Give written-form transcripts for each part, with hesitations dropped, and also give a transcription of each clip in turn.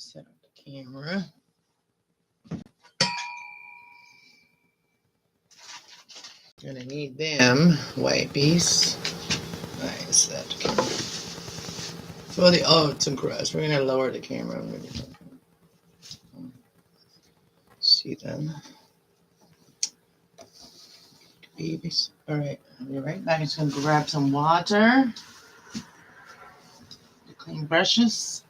Set up the camera. Gonna need them wipies. Nice. That camera. For the some grass. We're gonna lower the camera. See them. Babies. All right. I'll be right back. I'm just gonna grab some water. The clean brushes.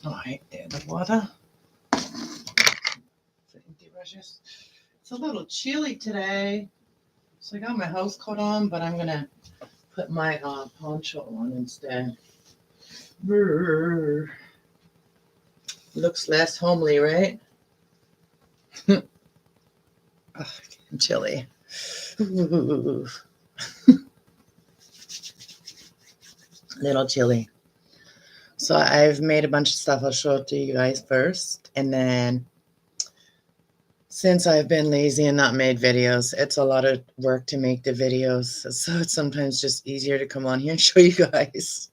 All right, there the water. Empty brushes. It's a little chilly today, so I got my house coat on, but I'm gonna put my poncho on instead. Brr. Looks less homely, right? Oh, I'm chilly. Ooh. Little chilly. So I've made a bunch of stuff. I'll show it to you guys first. And then since I've been lazy and not made videos, it's a lot of work to make the videos. So it's sometimes just easier to come on here and show you guys.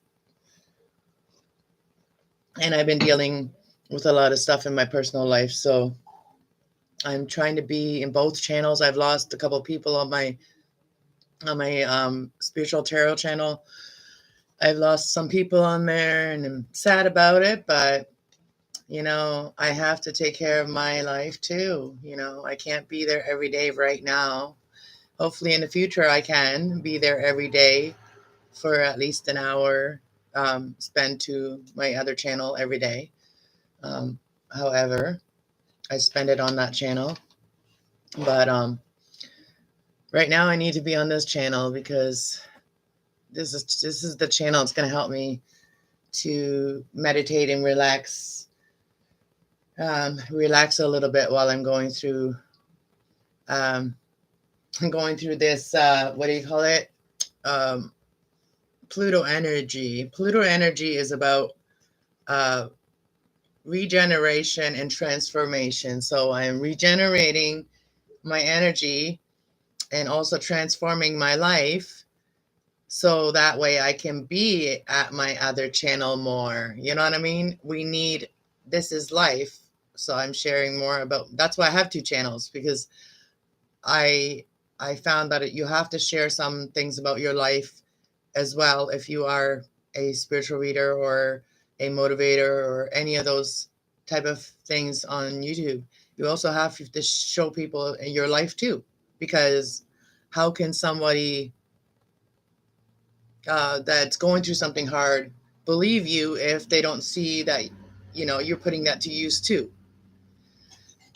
And I've been dealing with a lot of stuff in my personal life. So I'm trying to be in both channels. I've lost a couple people on my spiritual tarot channel. I've lost some people on there and I'm sad about it, but you know, I have to take care of my life too. You know, I can't be there every day right now. Hopefully in the future I can be there every day for at least an hour, spend to my other channel every day. However, I spend it on that channel. But right now I need to be on this channel because this is the channel that's going to help me to meditate and relax a little bit while I'm going through this what do you call it, Pluto energy. Pluto energy is about regeneration and transformation. So I'm regenerating my energy and also transforming my life so that way I can be at my other channel more. You know what I mean? This is life. So I'm sharing more about, that's why I have two channels, because I found that you have to share some things about your life as well. If you are a spiritual reader or a motivator or any of those type of things on YouTube, you also have to show people in your life too, because how can somebody that's going through something hard believe you if they don't see that, you know, you're putting that to use too?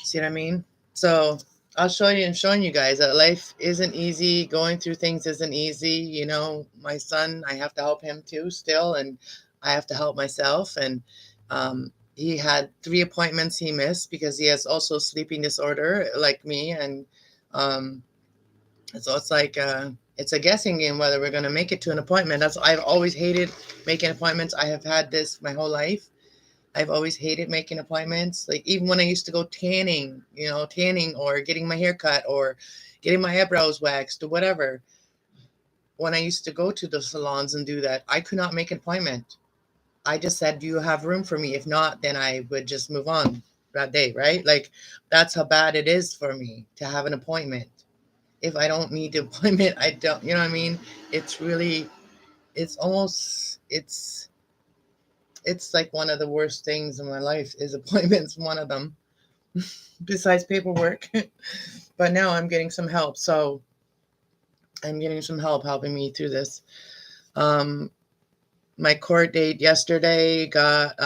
See what I mean? So I'm showing you guys that life isn't easy. Going through things isn't easy. You know, my son, I have to help him too still, and I have to help myself. And he had 3 appointments he missed because he has also sleeping disorder like me. And so it's like it's a guessing game whether we're going to make it to an appointment. I've always hated making appointments. I have had this my whole life. I've always hated making appointments. Like even when I used to go tanning or getting my hair cut or getting my eyebrows waxed or whatever. When I used to go to the salons and do that, I could not make an appointment. I just said, do you have room for me? If not, then I would just move on that day, right? Like that's how bad it is for me to have an appointment. If I don't need the appointment, I don't, you know what I mean? It's like one of the worst things in my life is appointments, one of them, besides paperwork. But now I'm getting some help. So I'm getting some help helping me through this. My court date yesterday got,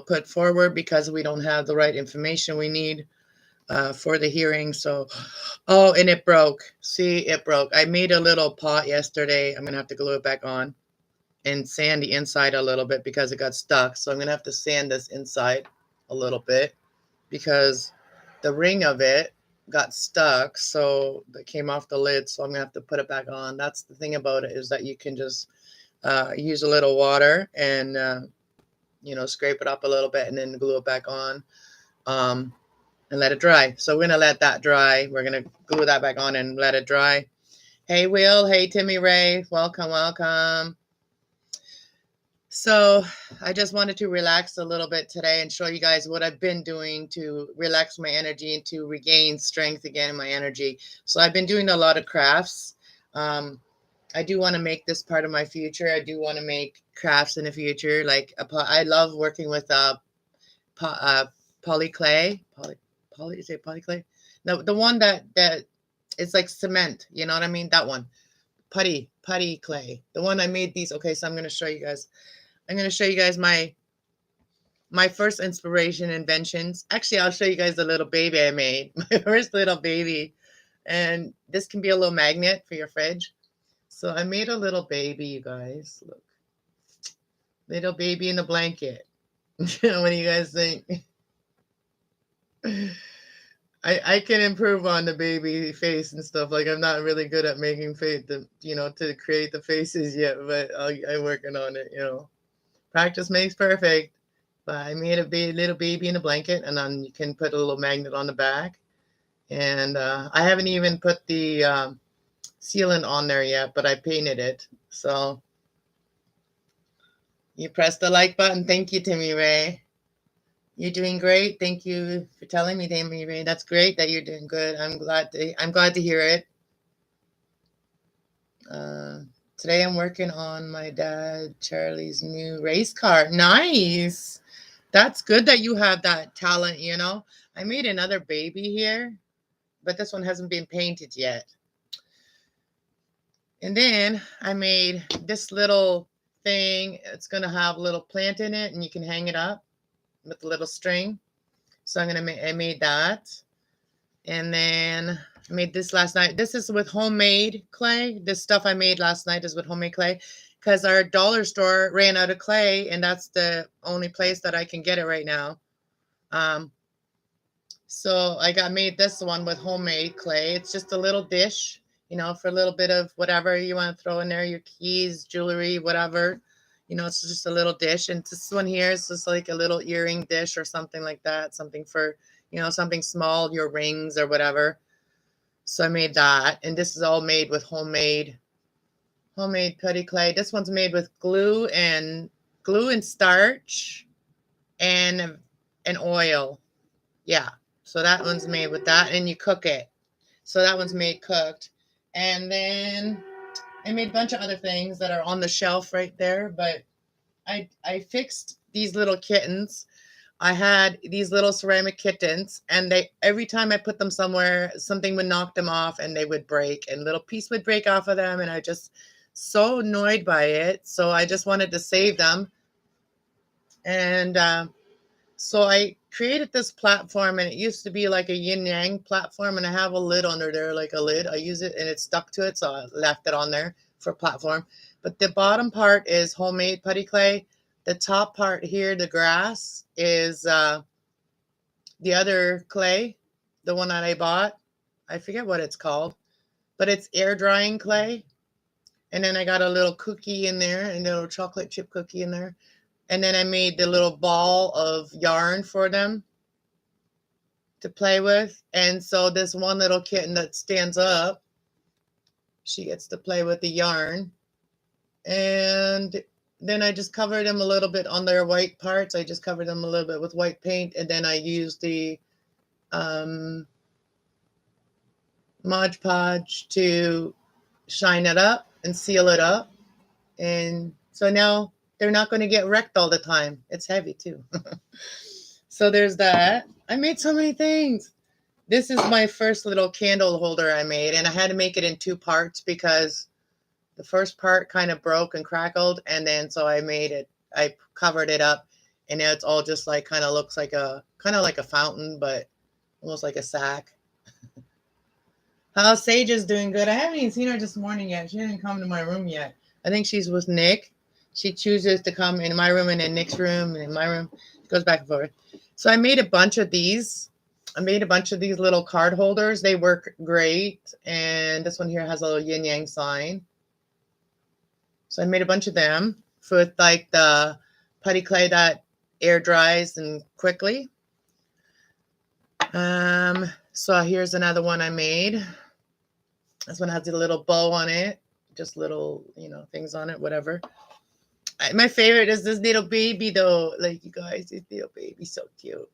put forward because we don't have the right information we need for the hearing. So, and it broke. See, it broke. I made a little pot yesterday. I'm going to have to glue it back on. and sand the inside a little bit because it got stuck. So I'm going to have to sand this inside a little bit because the ring of it got stuck. So that came off the lid. So I'm going to have to put it back on. That's the thing about it, is that you can just use a little water and, scrape it up a little bit and then glue it back on. And let it dry. So we're going to let that dry. We're going to glue that back on and let it dry. Hey, Will. Hey, Timmy Ray. Welcome, welcome. So I just wanted to relax a little bit today and show you guys what I've been doing to relax my energy and to regain strength again in my energy. So I've been doing a lot of crafts. I do want to make this part of my future. I do want to make crafts in the future. Like I love working with poly clay. Is it poly clay? No, the one that it's like cement. You know what I mean? That one, putty clay. The one I made these. Okay, so I'm going to show you guys. I'm going to show you guys my first inspiration inventions. Actually, I'll show you guys the little baby I made. My first little baby. And this can be a little magnet for your fridge. So I made a little baby, you guys. Look. Little baby in a blanket. What do you guys think? I can improve on the baby face and stuff. Like, I'm not really good at making to create the faces yet, but I'm working on it, Practice makes perfect. But I made a little baby in a blanket, and then you can put a little magnet on the back. And I haven't even put the sealant on there yet, but I painted it. So you press the like button. Thank you, Timmy Ray. You're doing great. Thank you for telling me, Timmy Ray. That's great that you're doing good. I'm glad to hear it. Today I'm working on my dad Charlie's new race car. Nice. That's good that you have that talent, I made another baby here, but this one hasn't been painted yet. And then I made this little thing. It's going to have a little plant in it, and you can hang it up with a little string. So I made that. And then I made this last night. This is with homemade clay. This stuff I made last night is with homemade clay because our dollar store ran out of clay, and that's the only place that I can get it right now. So I made this one with homemade clay. It's just a little dish, for a little bit of whatever you want to throw in there, your keys, jewelry, whatever. It's just a little dish. And this one here is just like a little earring dish or something like that. Something for, something small, your rings or whatever. So I made that. And this is all made with homemade putty clay. This one's made with glue and starch and oil. Yeah. So that one's made with that, and you cook it. So that one's made cooked. And then I made a bunch of other things that are on the shelf right there, but I fixed these little kittens. I had these little ceramic kittens, and every time I put them somewhere, something would knock them off and they would break, and a little piece would break off of them, and I just so annoyed by it. So I just wanted to save them. And so I created this platform, and it used to be like a yin yang platform, and I have a lid under there, like a lid. I use it and it's stuck to it, so I left it on there for platform. But the bottom part is homemade putty clay. The top part here, the grass, is the other clay, the one that I bought. I forget what it's called, but it's air drying clay. And then I got a little cookie in there, and a little chocolate chip cookie in there. And then I made the little ball of yarn for them to play with. And so this one little kitten that stands up, she gets to play with the yarn. And then I just covered them a little bit on their white parts. I just covered them a little bit with white paint. And then I used the Mod Podge to shine it up and seal it up. And so now they're not going to get wrecked all the time. It's heavy too. So there's that. I made so many things. This is my first little candle holder I made, and I had to make it in 2 parts because the first part kind of broke and crackled, and then so I covered it up, and now it's all just like kind of looks like a fountain, but almost like a sack. How Sage is doing good. I haven't even seen her this morning yet. She didn't come to my room yet. I think she's with Nick. She chooses to come in my room and in Nick's room and in my room. It goes back and forth. So I made a bunch of these. I made a bunch of these little card holders. They work great. And this one here has a little yin yang sign. So I made a bunch of them with like the putty clay that air dries and quickly. So here's another one I made. This one has a little bow on it, just little, things on it, whatever. My favorite is this little baby though. Like, you guys, this little baby, so cute.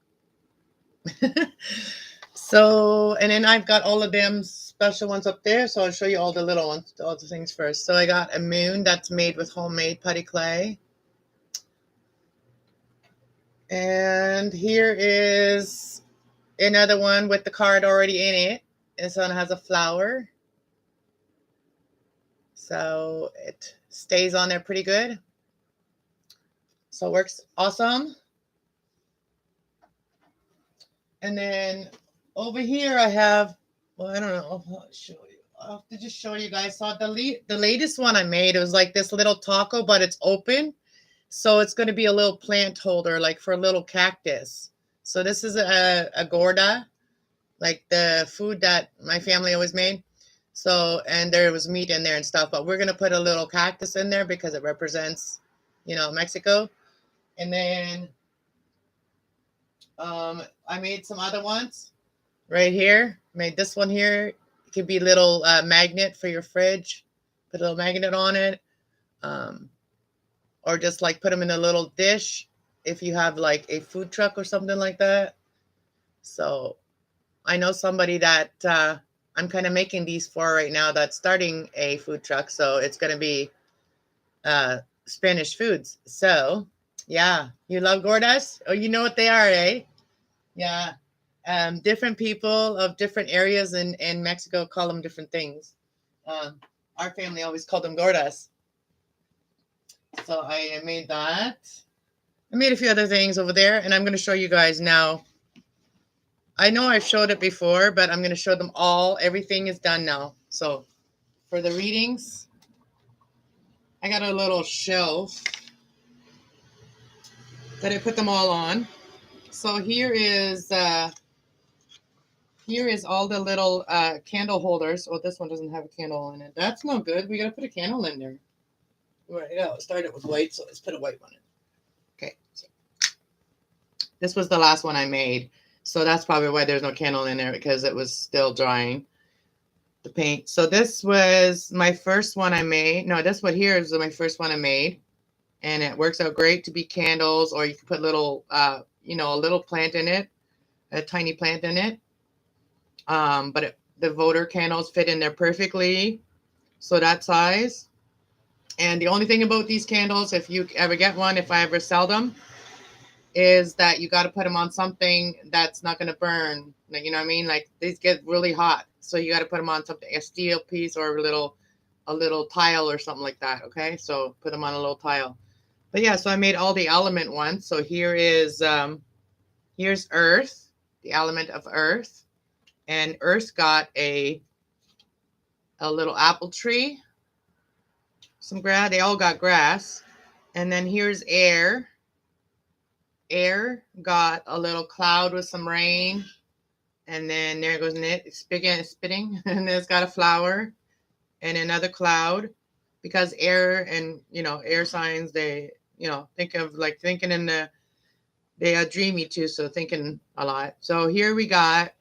So, and then I've got all of them special ones up there. So I'll show you all the little ones, all the things first. So I got a moon that's made with homemade putty clay. And here is another one with the card already in it. This one has a flower. So it stays on there pretty good. So it works awesome. And then over here I have, well, I don't know, I'll show you. I'll have to just show you guys. So the latest one I made, it was like this little taco, but it's open. So it's going to be a little plant holder, like for a little cactus. So this is a gorda, like the food that my family always made. So, and there was meat in there and stuff, but we're going to put a little cactus in there because it represents, Mexico. And then I made some other ones right here. Made this one here. It could be a little magnet for your fridge. Put a little magnet on it. Or just like put them in a little dish if you have like a food truck or something like that. So I know somebody that I'm kind of making these for right now that's starting a food truck. So it's going to be Spanish foods. So yeah, you love gordas? Oh, you know what they are, eh? Yeah. Different people of different areas in Mexico call them different things. Our family always called them gordas. So I made that. I made a few other things over there, and I'm going to show you guys now. I know I've showed it before, but I'm going to show them all. Everything is done now. So for the readings, I got a little shelf that I put them all on. So here is all the little candle holders. Oh, this one doesn't have a candle in it. That's no good. We got to put a candle in there. Right, yeah, it started with white, so let's put a white one in. Okay. So this was the last one I made. So that's probably why there's no candle in there, because it was still drying, the paint. So this was my first one I made. No, this one here is my first one I made. And it works out great to be candles, or you can put little, a little plant in it, a tiny plant in it. But the voter candles fit in there perfectly. So that size. And the only thing about these candles, if you ever get one, if I ever sell them, is that you got to put them on something that's not going to burn. Like, you know what I mean? Like, these get really hot. So you got to put them on something, a steel piece or a little tile or something like that. Okay. So put them on a little tile. But yeah, so I made all the element ones. So here is, here's earth, the element of earth. And earth got a little apple tree. Some grass. They all got grass. And then here's air. Air got a little cloud with some rain. And then there goes Knit spitting. And it's got a flower and another cloud, because air and, air signs, they, thinking in they are dreamy too. So thinking a lot. So here we got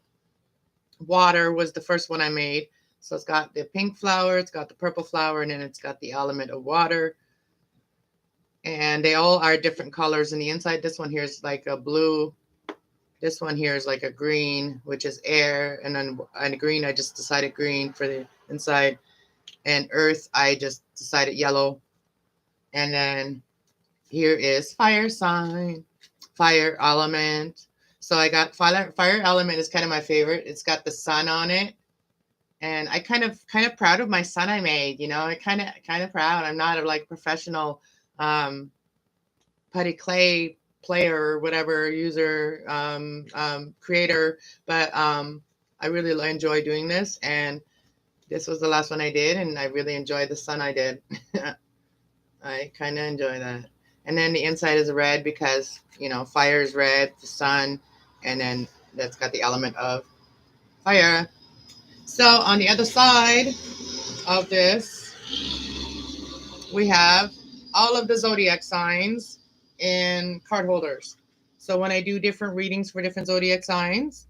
water was the first one I made. So it's got the pink flower, it's got the purple flower, and then it's got the element of water. And they all are different colors in the inside. This one here is like a blue. This one here is like a green, which is air. And then green, I just decided green for the inside. And earth, I just decided yellow. And then here is fire sign, fire element. So I got fire element is kind of my favorite. It's got the sun on it. And I kind of proud of my son I made, I kind of proud. I'm not a professional putty clay player or whatever, user, creator, but I really enjoy doing this. And this was the last one I did, and I really enjoyed the son I did. I kind of enjoy that. And then the inside is red because, fire is red, the sun, and then that's got the element of fire. So on the other side of this, we have all of the zodiac signs in card holders. So when I do different readings for different zodiac signs,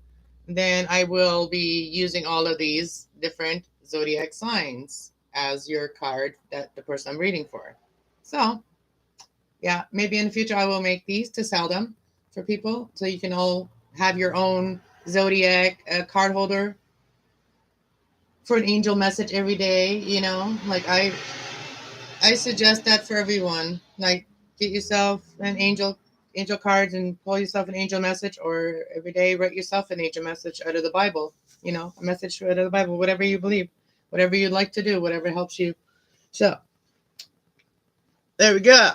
then I will be using all of these different zodiac signs as your card that the person I'm reading for. So, yeah, maybe in the future I will make these to sell them for people so you can all have your own zodiac card holder for an angel message every day, like I suggest that for everyone. Like, get yourself an angel cards and pull yourself an angel message, or every day write yourself an angel message out of the Bible. A message out of the Bible, whatever you believe, whatever you'd like to do, whatever helps you. So there we go.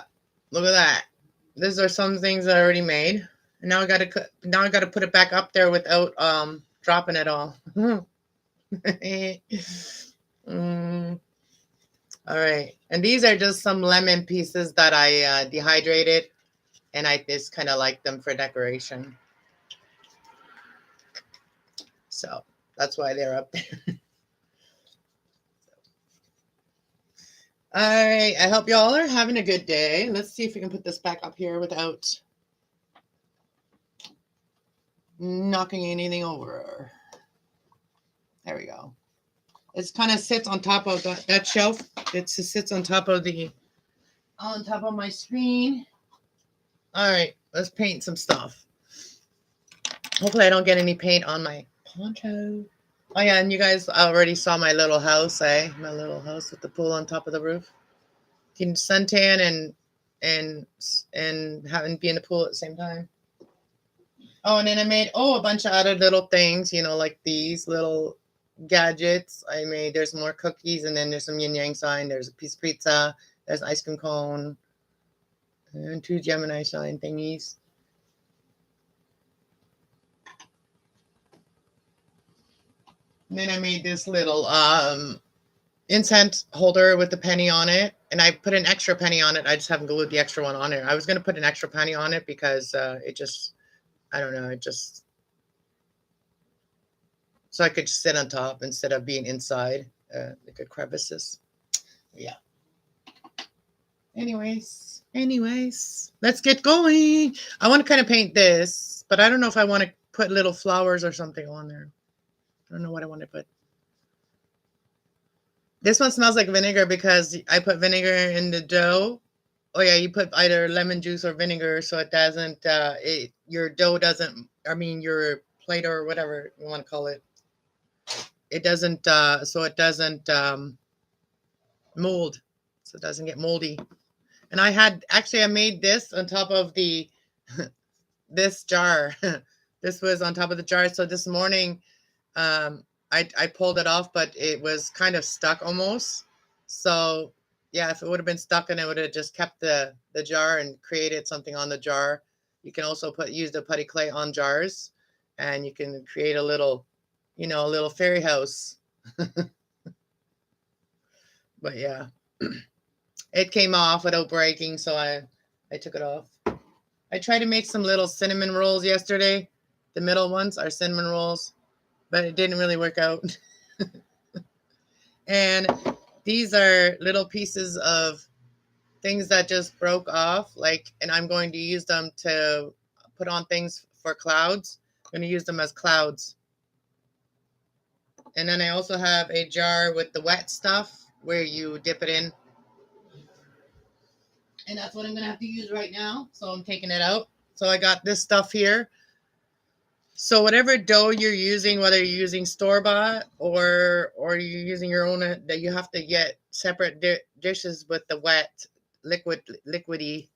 Look at that. These are some things that I already made. And now I gotta put it back up there without dropping it all. All right. And these are just some lemon pieces that I dehydrated, and I just kind of like them for decoration. So that's why they're up there. All right. I hope y'all are having a good day. Let's see if we can put this back up here without knocking anything over. There we go. It kind of sits on top of that shelf. It sits on top of my screen. All right, let's paint some stuff. Hopefully I don't get any paint on my poncho. Oh yeah, and you guys already saw my little house, my little house with the pool on top of the roof. You can suntan and be in the pool at the same time. Oh, and then I made a bunch of other little things, like these little gadgets. There's more cookies, and then there's some yin yang sign. There's a piece of pizza. There's an ice cream cone, and 2 Gemini sign thingies. And then I made this little incense holder with the penny on it, and I put an extra penny on it. I just haven't glued the extra one on it. I was going to put an extra penny on it because I don't know, so I could just sit on top instead of being inside like a crevices. Yeah. Anyways, let's get going. I want to kind of paint this, but I don't know if I want to put little flowers or something on there. I don't know what I want to put. This one smells like vinegar because I put vinegar in the dough. Oh yeah, you put either lemon juice or vinegar so it doesn't, your dough doesn't, your plate or whatever you want to call it. It doesn't, so it doesn't mold, so it doesn't get moldy. And I made this on top of this jar. This was on top of the jar. So this morning, I pulled it off, but it was kind of stuck almost. So yeah, if it would have been stuck, and it would have just kept the jar and created something on the jar. You can also use the putty clay on jars, and you can create a little fairy house. But yeah, it came off without breaking, so I took it off. I tried to make some little cinnamon rolls yesterday. The middle ones are cinnamon rolls, but it didn't really work out. And these are little pieces of things that just broke off, and I'm going to use them to put on things for clouds. I'm going to use them as clouds. And then I also have a jar with the wet stuff where you dip it in. And that's what I'm going to have to use right now. So I'm taking it out. So I got this stuff here. So whatever dough you're using, whether you're using store-bought or you're using your own, that you have to get separate dishes with the wet, liquidy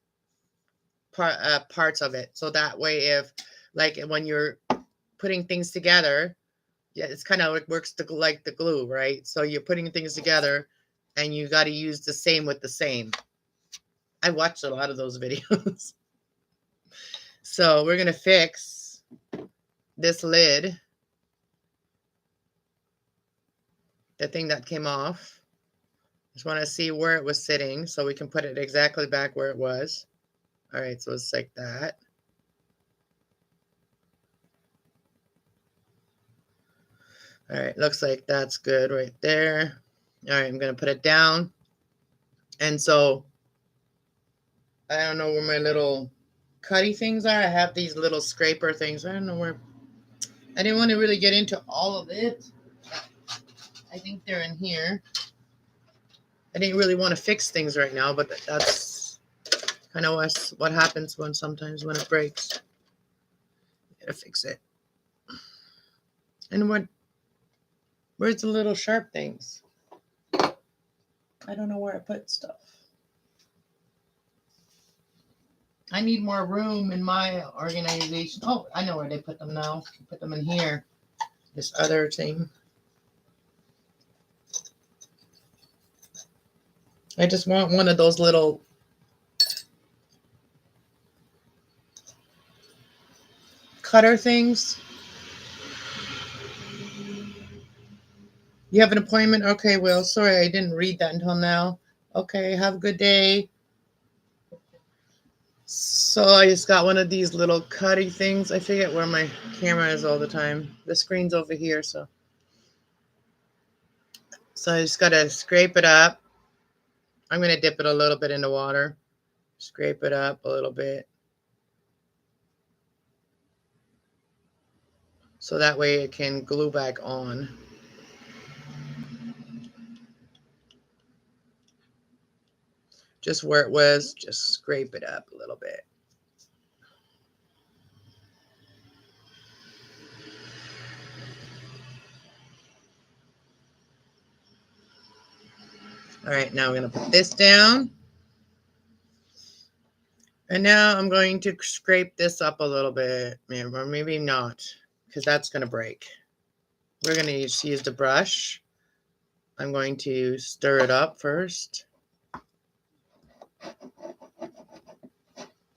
parts of it. So that way, if when you're putting things together, yeah, it's kind of it works like the glue, right? So you're putting things together, and you got to use the same with the same. I watched a lot of those videos. So we're gonna fix this lid, the thing that came off, Just want to see where it was sitting so we can put it exactly back where it was. All right, so it's like that. All right, looks like that's good right there. All right, I'm going to put it down. And so I don't know where my little cutty things are. I have these little scraper things. I don't know where. I didn't want to really get into all of it. I think they're in here. I didn't really want to fix things right now, but that's kind of what happens sometimes when it breaks. Gotta fix it. And where's the little sharp things? I don't know where I put stuff. I need more room in my organization. Oh, I know where they put them now. Put them in here. This other thing. I just want one of those little cutter things. You have an appointment? Okay, Will. Sorry, I didn't read that until now. Okay, have a good day. So I just got one of these little cutty things. I forget where my camera is all the time. The screen's over here, so I just gotta scrape it up. I'm gonna dip it a little bit in the water. Scrape it up a little bit. So that way it can glue back on. Just where it was, just scrape it up a little bit. All right, now I'm going to put this down. And now I'm going to scrape this up a little bit, or maybe not, because that's going to break. We're going to use the brush. I'm going to stir it up first,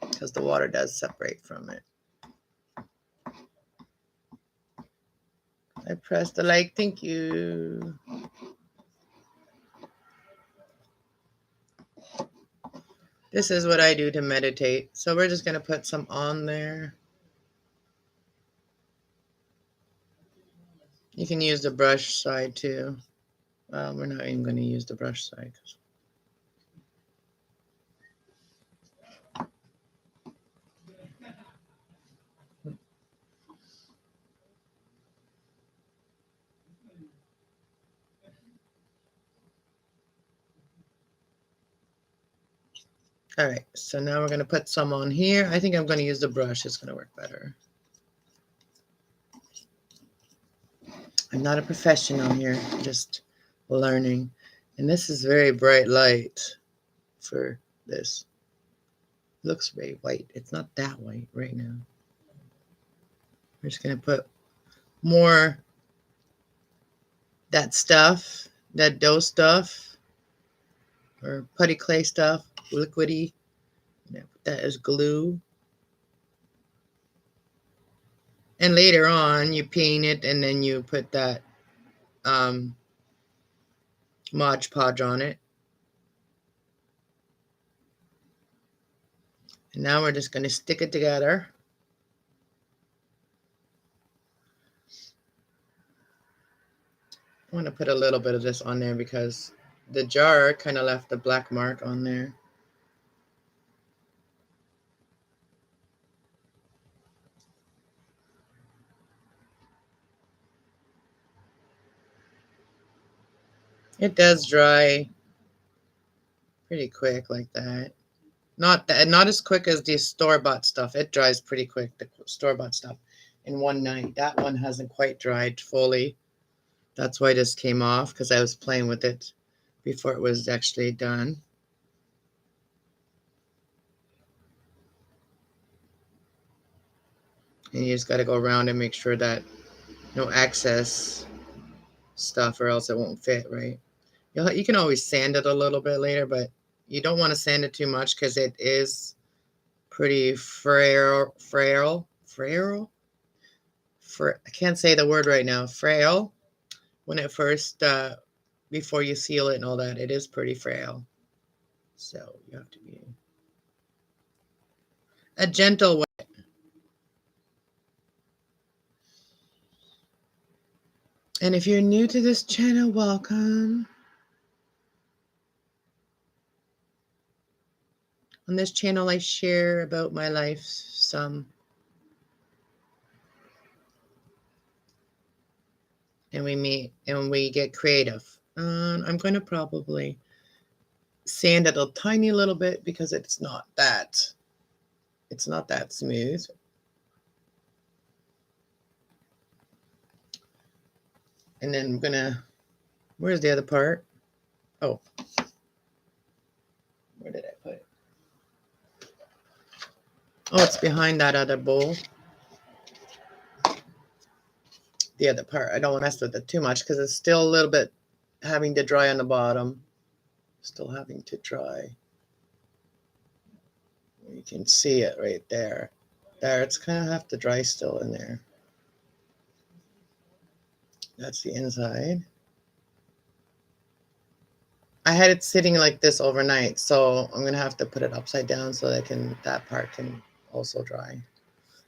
because the water does separate from it. I pressed the like, thank you. This is what I do to meditate. So we're just going to put some on there. You can use the brush side too. Well, we're not even going to use the brush side. All right, so now we're going to put some on here. I think I'm going to use the brush. It's going to work better. I'm not a professional here, just learning. And this is very bright light for this. It looks very white. It's not that white right now. We're just going to put more that stuff, that dough stuff, or putty clay stuff, liquidy. Put that as glue. And later on, you paint it, and then you put that Mod Podge on it. And now we're just going to stick it together. I want to put a little bit of this on there because the jar kind of left a black mark on there. It does dry pretty quick like that. Not as quick as the store-bought stuff. It dries pretty quick, the store-bought stuff, in one night. That one hasn't quite dried fully. That's why this came off, because I was playing with it before it was actually done. And you just got to go around and make sure that no excess stuff, or else it won't fit right. You can always sand it a little bit later, but you don't want to sand it too much because it is pretty frail. I can't say the word right now. Frail when it first before you seal it and all that. It is pretty frail. So you have to be a gentle way. And if you're new to this channel, welcome. On this channel, I share about my life some. And we meet and we get creative. I'm going to probably sand it a tiny little bit because it's not that smooth. And then I'm gonna, where's the other part? Oh, where did I put it? Oh, it's behind that other bowl. The other part. I don't want to mess with it too much because it's still a little bit having to dry on the bottom. Still having to dry. You can see it right there. There, it's kind of have to dry still in there. That's the inside. I had it sitting like this overnight, so I'm gonna have to put it upside down so that part can also dry.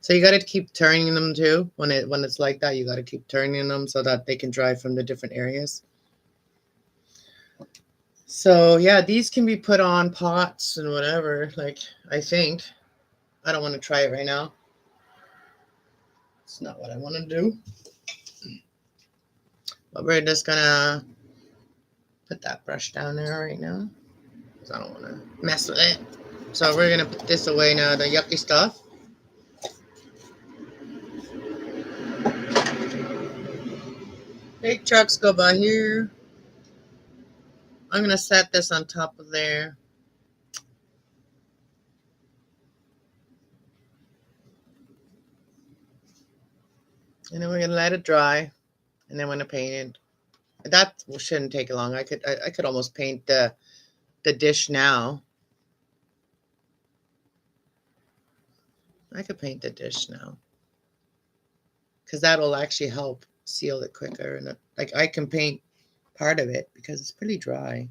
So you got to keep turning them too. When it's like that, you got to keep turning them so that they can dry from the different areas. So yeah, these can be put on pots and whatever. Like, I think, I don't want to try it right now. It's not what I want to do. But we're just gonna put that brush down there right now because I don't want to mess with it. So we're gonna put this away now, the yucky stuff. Big trucks go by here. I'm gonna set this on top of there. And then we're gonna let it dry. And then when I paint it, that shouldn't take long. I could almost paint the dish now. I could paint the dish now because that'll actually help seal it quicker. And like I can paint part of it because it's pretty dry.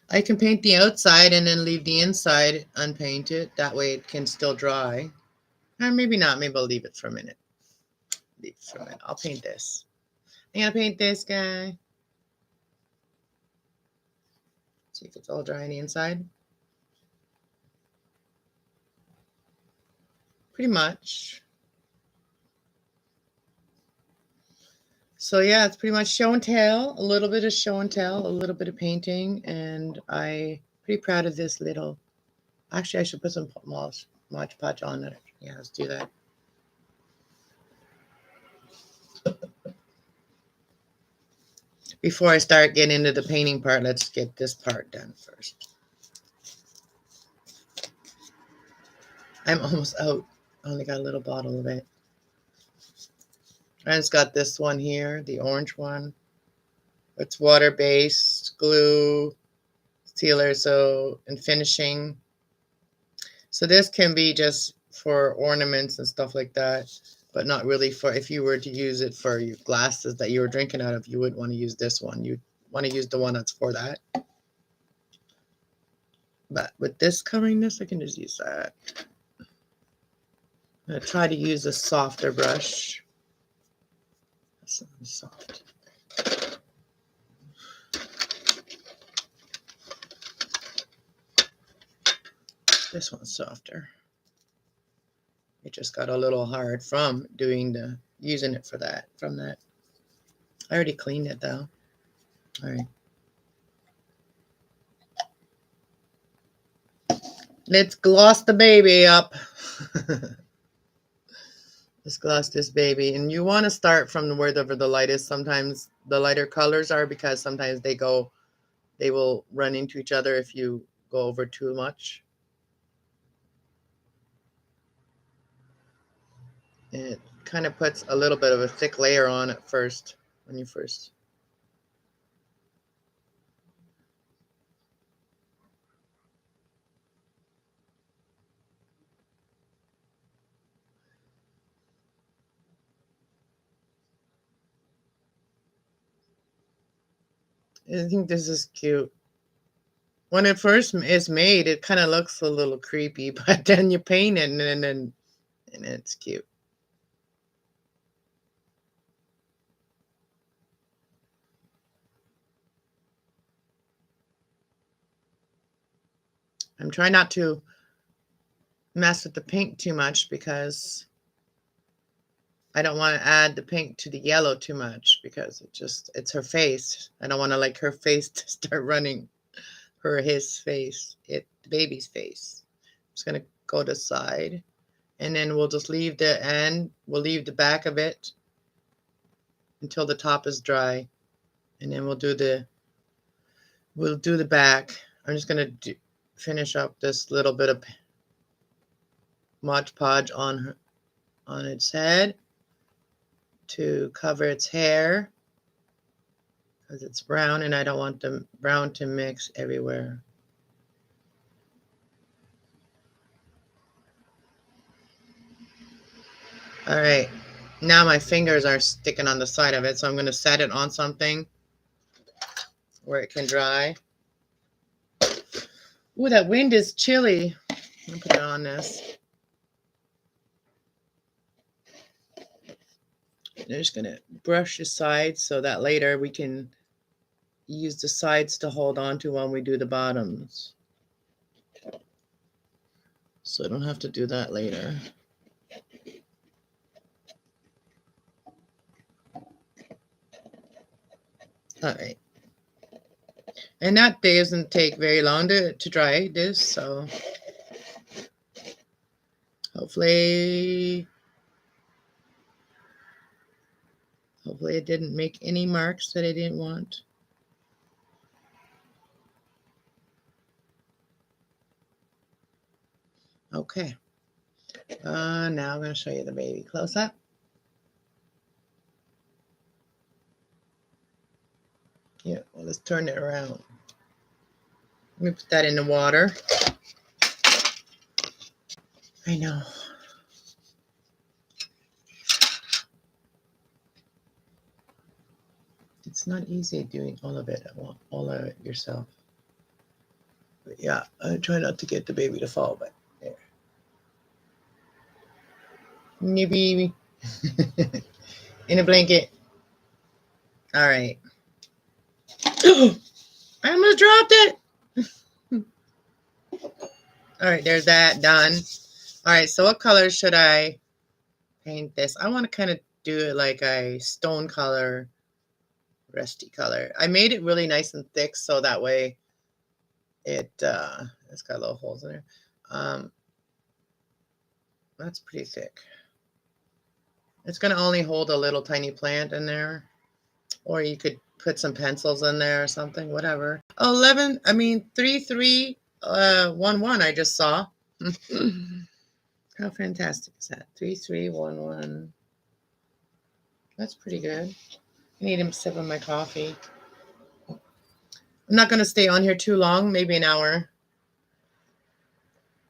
I can paint the outside and then leave the inside unpainted. That way it can still dry. Or maybe not. Maybe I'll leave it for a minute. Leave it for a minute. I'll paint this. I'm gonna paint this guy. See if it's all dry on the inside. Pretty much. So yeah, it's pretty much show and tell, a little bit of show and tell, a little bit of painting, and I'm pretty proud of this little. Actually, I should put some Mod Podge on it. Yeah, let's do that. Before I start getting into the painting part, let's get this part done first. I'm almost out. I only got a little bottle of it. I just got this one here, the orange one. It's water-based glue sealer, and finishing. So this can be just for ornaments and stuff like that, but not really for, if you were to use it for your glasses that you were drinking out of, you wouldn't want to use this one. You'd want to use the one that's for that. But with this covering this, I can just use that. I'm going to try to use a softer brush. That's not soft. This one's softer. It just got a little hard from using it for that, from that. I already cleaned it though. All right. Let's gloss the baby up. Let's gloss this baby. And you want to start from wherever the light is. Sometimes the lighter colors are because sometimes they will run into each other if you go over too much. And it kind of puts a little bit of a thick layer on at first, when you first. I think this is cute. When it first is made, it kind of looks a little creepy, but then you paint it and it's cute. I'm trying not to mess with the pink too much because I don't want to add the pink to the yellow too much because it's her face. I don't want to like her face to start running his face, the baby's face. I'm just gonna go to the side and then we'll just leave the end, we'll leave the back of it until the top is dry. And then we'll do the back. I'm just gonna finish up this little bit of Mod Podge on its head to cover its hair because it's brown and I don't want the brown to mix everywhere. All right, now my fingers are sticking on the side of it, so I'm going to set it on something where it can dry. Ooh, that wind is chilly. I'm going to put it on this. I'm just going to brush the sides so that later we can use the sides to hold on to when we do the bottoms. So I don't have to do that later. All right. And that doesn't take very long to dry this, so hopefully it didn't make any marks that I didn't want. Okay. Now I'm going to show you the baby close up. Yeah, well, let's turn it around. Let me put that in the water. I know. It's not easy doing all of it yourself. But yeah, I try not to get the baby to fall, but there. New baby. In a blanket. All right. I almost dropped it. All right, there's that done. All right, so what color should I paint this? I want to kind of do it like a stone color, rusty color. I made it really nice and thick so that way it's got little holes in there. That's pretty thick. It's going to only hold a little tiny plant in there, or you could put some pencils in there or something, whatever. 3311 I just saw. How fantastic is that? 3311. That's pretty good. I need a sip of my coffee. I'm not going to stay on here too long, maybe an hour.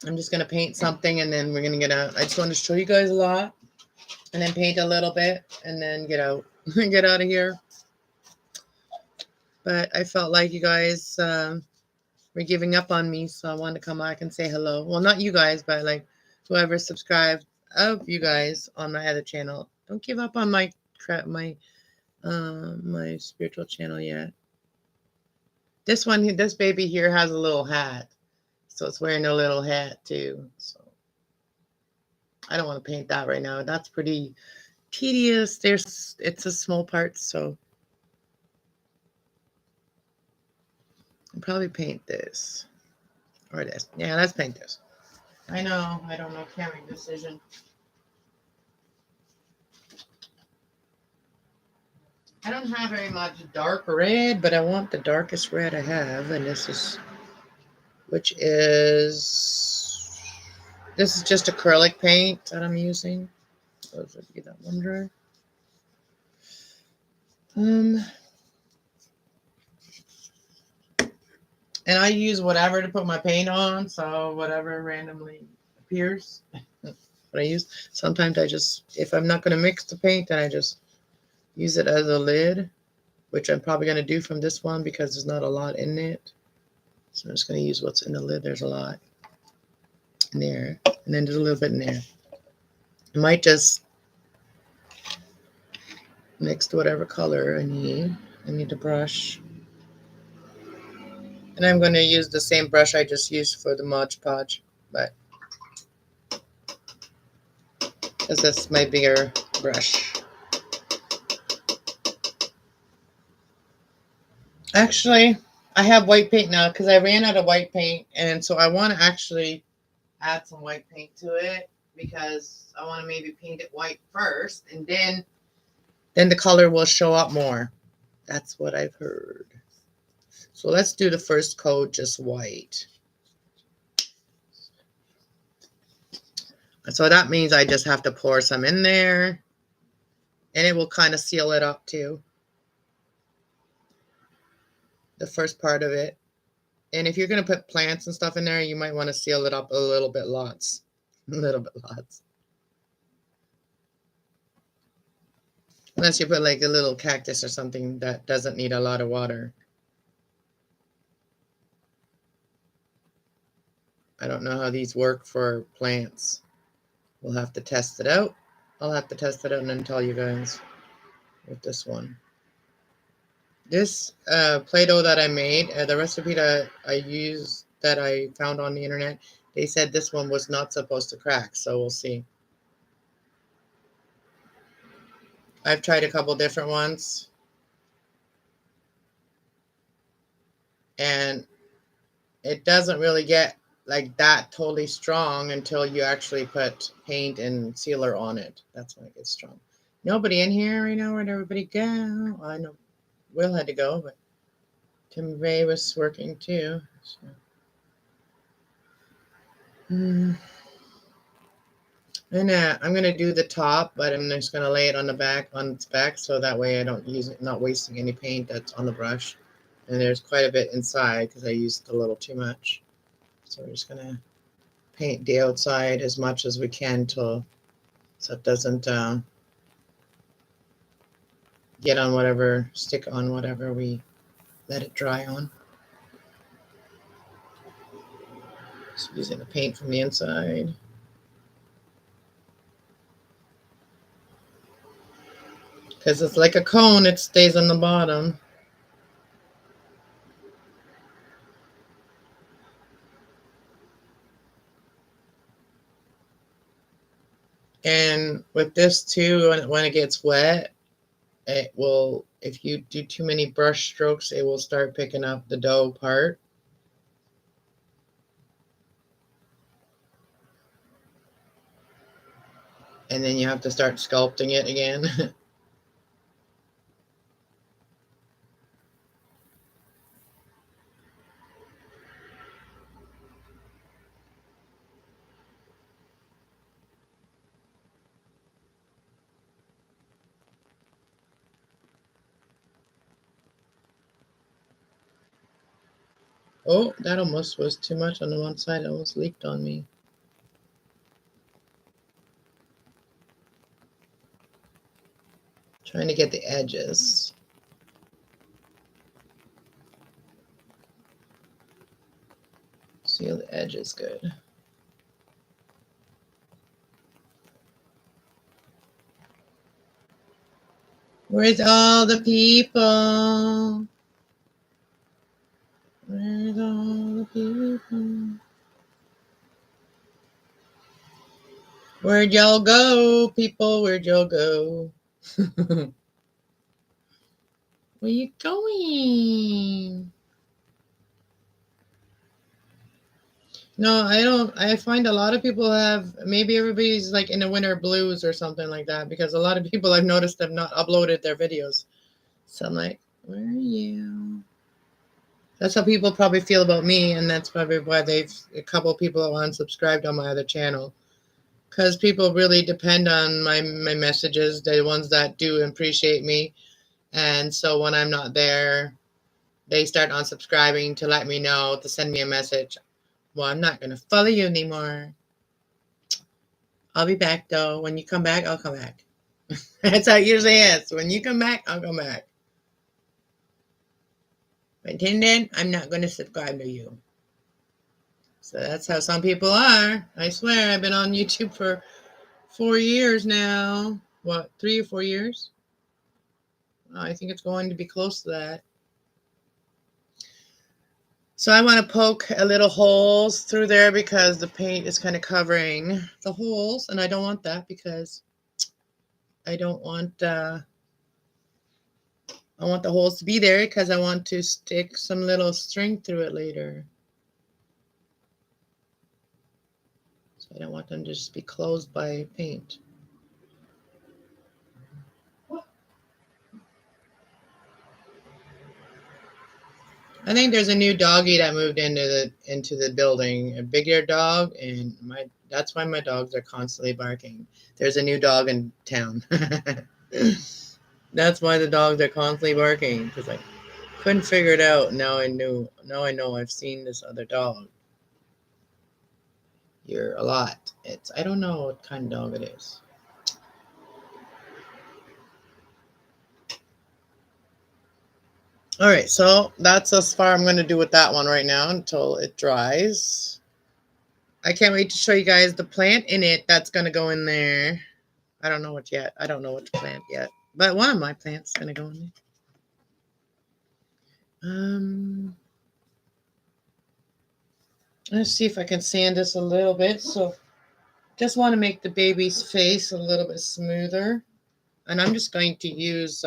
I'm just going to paint something and then we're going to get out. I just want to show you guys a lot and then paint a little bit and then get out. Get out of here. But I felt like you guys were giving up on me, so I wanted to come back and say hello. Well, not you guys, but like whoever subscribed of you guys on my other channel. Don't give up on my my spiritual channel yet. This baby here has a little hat, so it's wearing a little hat too. So I don't want to paint that right now. That's pretty tedious. It's a small part, so I'll probably paint this or this. Yeah, let's paint this. I know. I don't know. Can't make a decision. I don't have very much dark red, but I want the darkest red I have, and this is just acrylic paint that I'm using. So if you that wonder. And I use whatever to put my paint on, so whatever randomly appears. What I use. Sometimes if I'm not going to mix the paint, then I just use it as a lid. which I'm probably going to do from this one because there's not a lot in it. So I'm just going to use what's in the lid. There's a lot in there, and then there's a little bit in there. I might just mix whatever color I need. I need a brush. And I'm going to use the same brush I just used for the Mod Podge, but because that's my bigger brush. Actually, I have white paint now because I ran out of white paint, and so I want to actually add some white paint to it because I want to maybe paint it white first, and then the color will show up more. That's what I've heard. So let's do the first coat just white. So that means I just have to pour some in there, and it will kind of seal it up too. The first part of it. And if you're going to put plants and stuff in there, you might want to seal it up a little bit lots. A little bit lots. Unless you put like a little cactus or something that doesn't need a lot of water. I don't know how these work for plants. We'll have to test it out. I'll have to test it out and then tell you guys with this one. This Play-Doh that I made, the recipe that I used, that I found on the internet, they said this one was not supposed to crack, so we'll see. I've tried a couple different ones, and it doesn't really get like that totally strong until you actually put paint and sealer on it. That's when it gets strong. Nobody in here right now. Where'd everybody go? I know Will had to go, but Tim Ray was working too. So. And I'm gonna do the top, but I'm just gonna lay it on its back, so that way I don't use it, not wasting any paint that's on the brush. And there's quite a bit inside because I used a little too much. So we're just gonna paint the outside as much as we can so it doesn't stick on whatever we let it dry on. Just using the paint from the inside. Because it's like a cone, it stays on the bottom. And with this too, when it gets wet, it will, if you do too many brush strokes, it will start picking up the dough part. And then you have to start sculpting it again. Oh, that almost was too much on the one side. It almost leaked on me. Trying to get the edges. Seal the edges good. Where's all the people? Where's all the people? Where'd y'all go, people? Where'd y'all go? Where you going? No, I don't. I find a lot of people have, maybe everybody's like in the winter blues or something like that, because a lot of people I've noticed have not uploaded their videos. So I'm like, where are you? That's how people probably feel about me, and that's probably why a couple of people have unsubscribed on my other channel. Because people really depend on my messages, the ones that do appreciate me. And so when I'm not there, they start unsubscribing to let me know, to send me a message. Well, I'm not going to follow you anymore. I'll be back, though. When you come back, I'll come back. That's how it usually is. When you come back, I'll come back. Pretending I'm not going to subscribe to you. So that's how some people are. I swear, I've been on YouTube for 4 years now. What, 3 or 4 years? I think it's going to be close to that. So I want to poke a little holes through there because the paint is kind of covering the holes, and I don't want that because I don't want I want the holes to be there because I want to stick some little string through it later. So I don't want them to just be closed by paint. I think there's a new doggy that moved into the building, a bigger dog, and that's why my dogs are constantly barking. There's a new dog in town. That's why the dogs are constantly barking, because I couldn't figure it out. Now I know. I've seen this other dog. You're a lot. I don't know what kind of dog it is. All right, so that's as far I'm going to do with that one right now until it dries. I can't wait to show you guys the plant in it that's going to go in there. I don't know what yet. I don't know what to plant yet. But one of my plants is going to go in there. Let's see if I can sand this a little bit. So just want to make the baby's face a little bit smoother. And I'm just going to use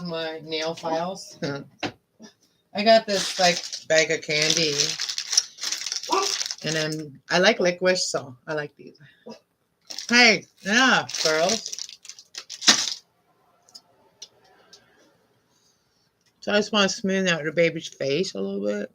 my nail files. I got this like bag of candy. And then I like licorice, so I like these. Hey, yeah, girls. So I just want to smooth out the baby's face a little bit.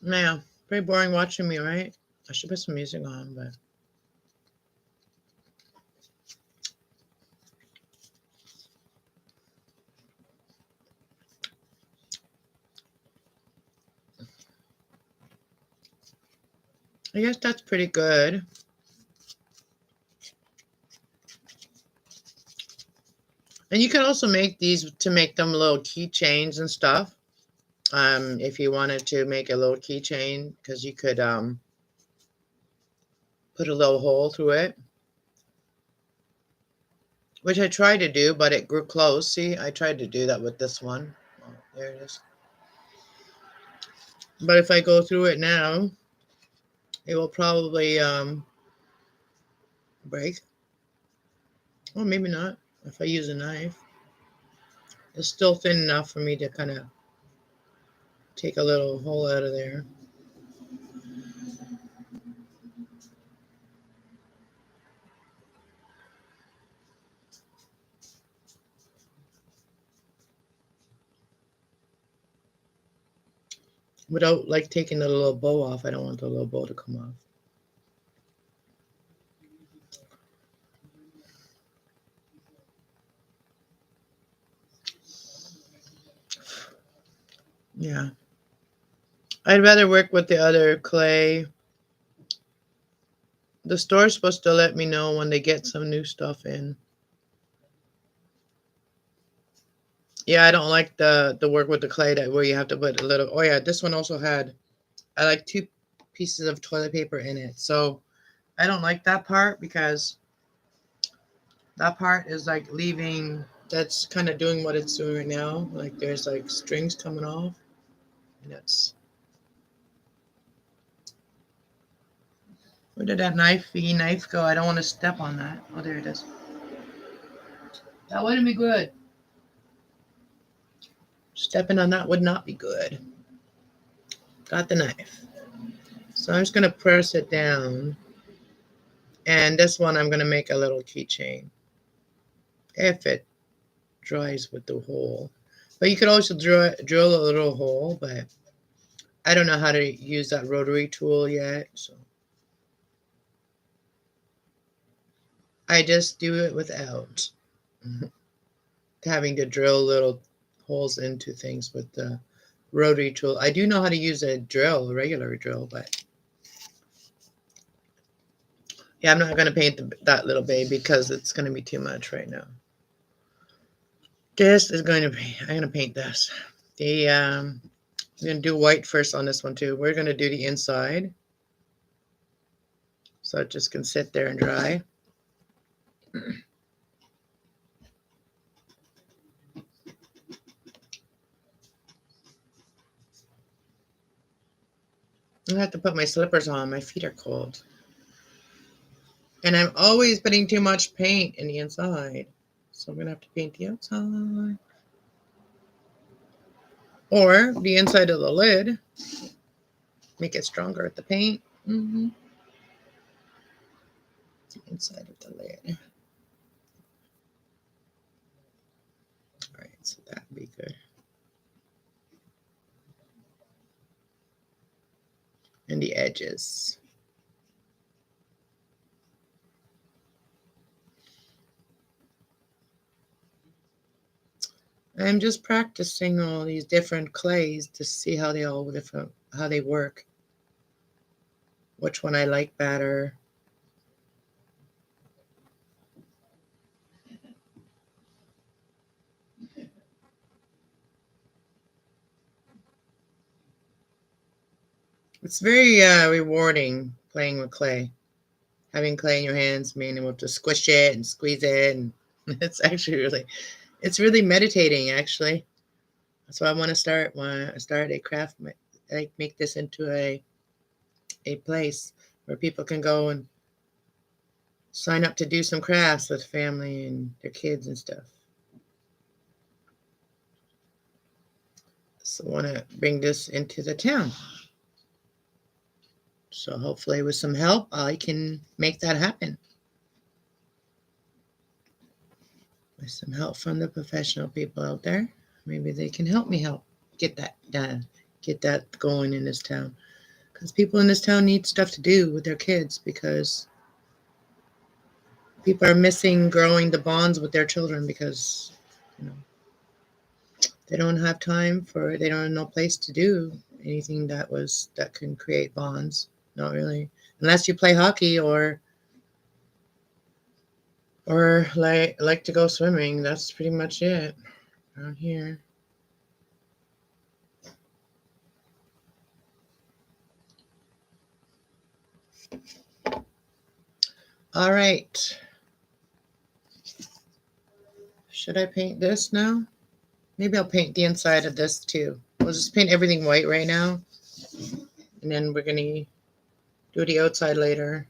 Man, pretty boring watching me, right? I should put some music on, but I guess that's pretty good. And you can also make these to make them little keychains and stuff. If you wanted to make a little keychain, because you could put a little hole through it, which I tried to do, but it grew close. See, I tried to do that with this one. Oh, there it is. But if I go through it now, it will probably break. Or maybe not, if I use a knife. It's still thin enough for me to kind of take a little hole out of there. Without like taking the little bow off. I don't want the little bow to come off. Yeah. I'd rather work with the other clay. The store's supposed to let me know when they get some new stuff in. Yeah, I don't like the work with the clay that where you have to put a little. Oh yeah, this one also had. I like 2 pieces of toilet paper in it, so I don't like that part because that part is like leaving. That's kind of doing what it's doing right now. Like there's like strings coming off, and that's. Where did that knife go? I don't want to step on that. Oh, there it is. That wouldn't be good. Stepping on that would not be good. Got the knife. So I'm just going to press it down. And this one I'm going to make a little keychain. If it dries with the hole. But you could also drill a little hole, but I don't know how to use that rotary tool yet, so I just do it without having to drill little holes into things with the rotary tool. I do know how to use a drill, a regular drill, but yeah, I'm not going to paint that little baby because it's going to be too much right now. This is going to be, I'm going to paint this. I'm going to do white first on this one too. We're going to do the inside. So it just can sit there and dry. I have to put my slippers on. My feet are cold. And I'm always putting too much paint in the inside. So I'm going to have to paint the outside. Or the inside of the lid. Make it stronger with the paint. The inside of the lid. All right, so that would be good. And the edges. I'm just practicing all these different clays to see how they work. Which one I like better. It's very rewarding playing with clay. Having clay in your hands, being able to squish it and squeeze it, and it's actually it's really meditating actually. So I want to start when I start a craft, like make this into a place where people can go and sign up to do some crafts with family and their kids and stuff. So I want to bring this into the town. So hopefully with some help, I can make that happen. With some help from the professional people out there, maybe they can help me get that done, get that going in this town. Because people in this town need stuff to do with their kids because people are missing growing the bonds with their children because, they don't have time they don't have no place to do anything that can create bonds. Not really. Unless you play hockey or like to go swimming. That's pretty much it around here. All right. Should I paint this now? Maybe I'll paint the inside of this too. We'll just paint everything white right now. And then we're going to do the outside later.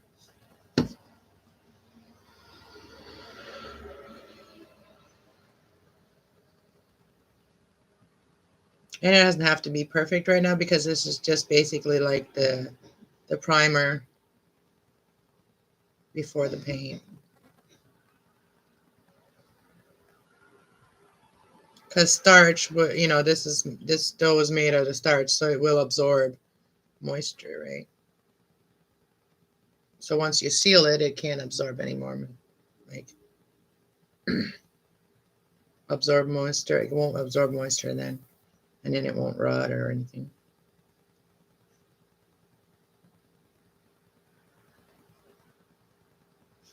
And it doesn't have to be perfect right now because this is just basically like the primer before the paint. Because starch, this dough is made out of starch, so it will absorb moisture, right? So once you seal it, it can't absorb anymore. Like absorb moisture. It won't absorb moisture then, and then it won't rot or anything.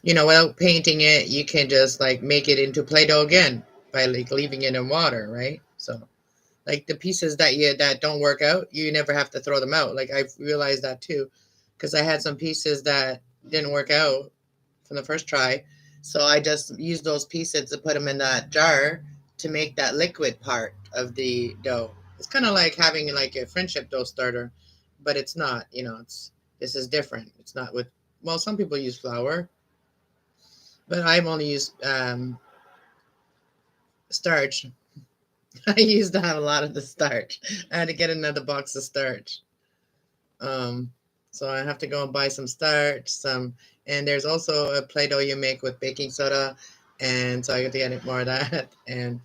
Without painting it, you can just like make it into Play-Doh again by like leaving it in water, right? So like the pieces that don't work out, you never have to throw them out. Like I've realized that too, because I had some pieces that didn't work out from the first try. So I just used those pieces to put them in that jar to make that liquid part of the dough. It's kind of like having like a friendship dough starter, but it's not, this is different. It's not some people use flour, but I've only used starch. I used to have a lot of the starch. I had to get another box of starch. So I have to go and buy some starch, and there's also a Play-Doh you make with baking soda, and so I get to get more of that. And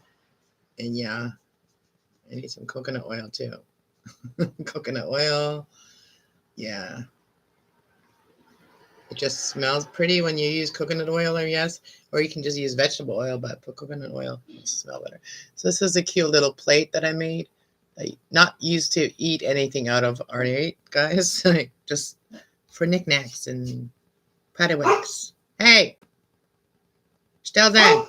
And yeah, I need some coconut oil too. Coconut oil. Yeah. It just smells pretty when you use coconut oil, or yes, or you can just use vegetable oil, but put coconut oil, it'll smell better. So this is a cute little plate that I made. I not used to eat anything out of R8, guys. Like just for knickknacks and paddywhacks. Hey, still there.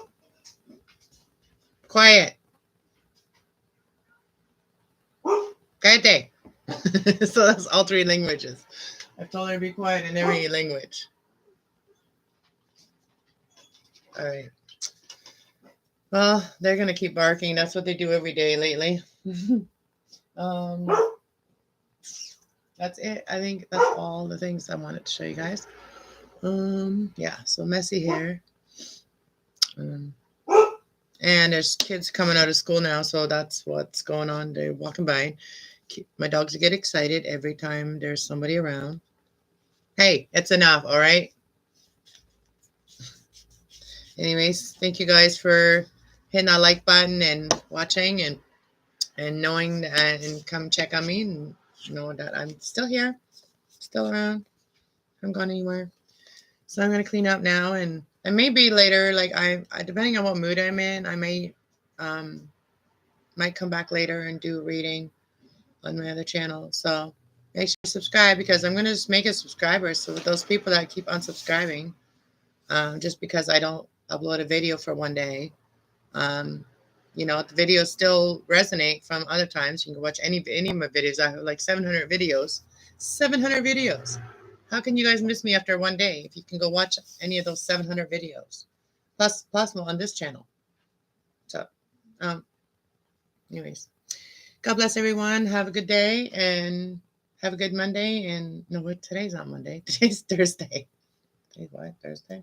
Quiet. Cállate. So that's all three languages. I've told her to be quiet in every language. All right. Well, they're gonna keep barking. That's what they do every day lately. um, that's it. I think that's all the things I wanted to show you guys. Yeah. So messy hair. Um, and there's kids coming out of school now, so that's what's going on. They're walking by. My dogs get excited every time there's somebody around. Hey, it's enough. All right. Anyways, thank you guys for hitting that like button and watching and knowing that, and come check on me and know that I'm still here, still around. I haven't gone anywhere. So I'm gonna clean up now, and maybe later, like I depending on what mood I'm in, I might come back later and do a reading on my other channel. So make sure to subscribe, because I'm gonna just make it subscribers. So with those people that keep unsubscribing, just because I don't upload a video for one day, the videos still resonate from other times. You can watch any of my videos. I have like 700 videos. 700 videos. How can you guys miss me after one day if you can go watch any of those 700 videos? Plus on this channel. So, anyways, God bless everyone. Have a good day and have a good Monday. And no, today's not Monday. Today's Thursday. Today's what? Thursday?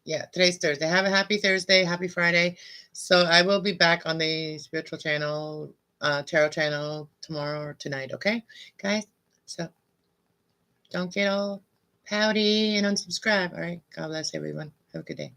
Yeah, today's Thursday. Have a happy Thursday, happy Friday. So I will be back on the spiritual channel, tarot channel tomorrow or tonight. Okay, guys? So don't get all pouty and unsubscribe. All right. God bless everyone. Have a good day.